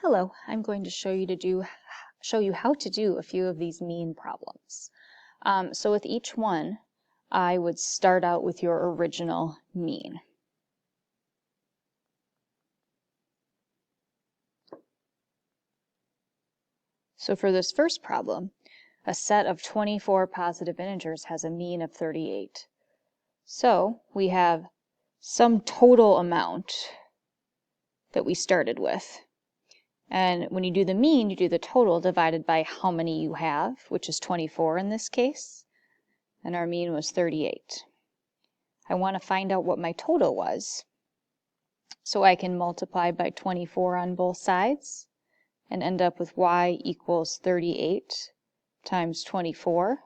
Hello, I'm going to show you how to do a few of these mean problems. So with each one, I would start out with your original mean. So for this first problem, a set of 24 positive integers has a mean of 38. So we have some total amount that we started with. And when you do the mean, you do the total divided by how many you have, which is 24 in this case. And our mean was 38. I want to find out what my total was, so I can multiply by 24 on both sides and end up with y equals 38 times 24,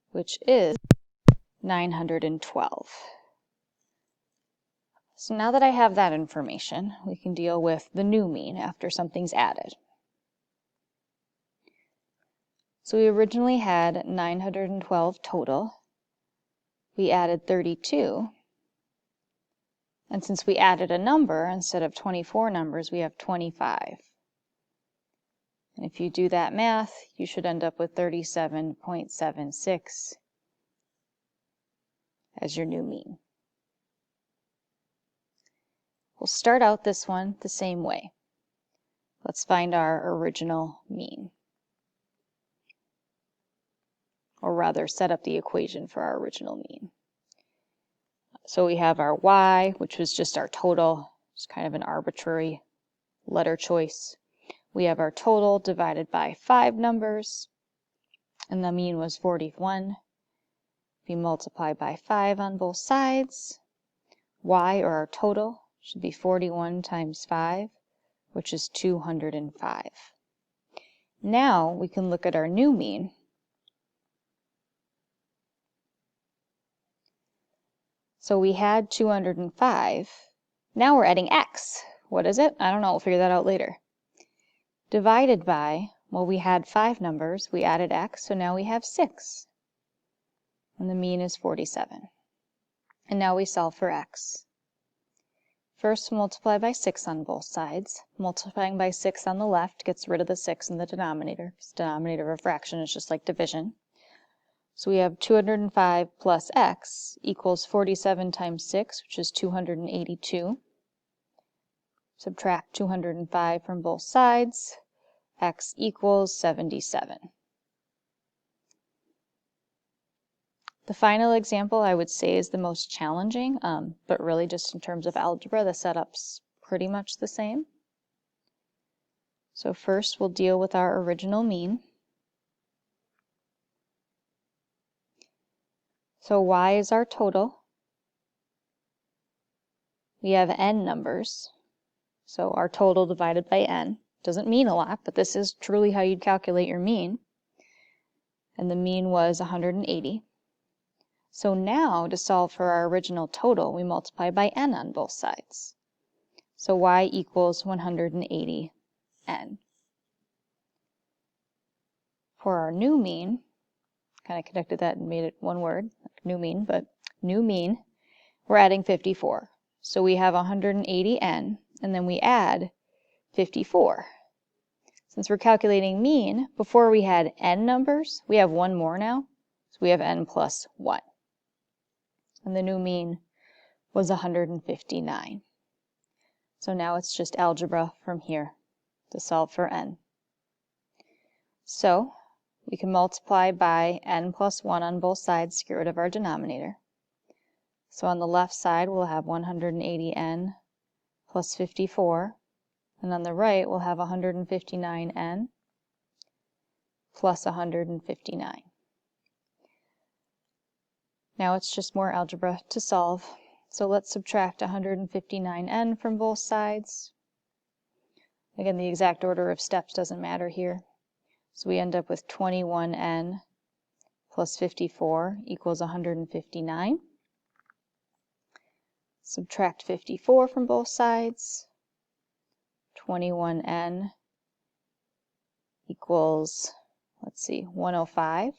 which is 912. So now that I have that information, we can deal with the new mean after something's added. So we originally had 912 total. We added 32. And since we added a number instead of 24 numbers, we have 25. And if you do that math, you should end up with 37.76 as your new mean. We'll start out this one the same way. Let's find our original mean. Or rather, set up the equation for our original mean. So we have our y, which was just our total. It's kind of an arbitrary letter choice. We have our total divided by 5 numbers, and the mean was 41. If you multiply by 5 on both sides, y, or our total, should be 41 times 5, which is 205. Now we can look at our new mean. So we had 205. Now we're adding x. What is it? I don't know. We'll figure that out later. Divided by, well, we had 5 numbers. We added x, so now we have 6. And the mean is 47. And now we solve for x. First, multiply by 6 on both sides. Multiplying by 6 on the left gets rid of the 6 in the denominator, because denominator of a fraction is just like division. So we have 205 plus x equals 47 times 6, which is 282. Subtract 205 from both sides. X equals 77. The final example I would say is the most challenging, but really just in terms of algebra, the setup's pretty much the same. So first we'll deal with our original mean. So y is our total. We have n numbers. So our total divided by n doesn't mean a lot, but this is truly how you'd calculate your mean. And the mean was 180. So now, to solve for our original total, we multiply by n on both sides. So y equals 180n. For our new mean, kind of connected that and made it one word, like new mean, but new mean, we're adding 54. So we have 180n, and then we add 54. Since we're calculating mean, before we had n numbers, we have one more now, so we have n plus 1. And the new mean was 159. So now it's just algebra from here to solve for n. So we can multiply by n plus 1 on both sides to get rid of our denominator. So on the left side we'll have 180n plus 54, and on the right we'll have 159n plus 159. Now it's just more algebra to solve. So let's subtract 159n from both sides. Again, the exact order of steps doesn't matter here. So we end up with 21n plus 54 equals 159. Subtract 54 from both sides. 21n equals, 105.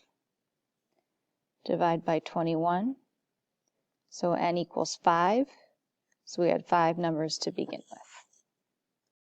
Divide by 21. So n equals 5. So we had 5 numbers to begin with.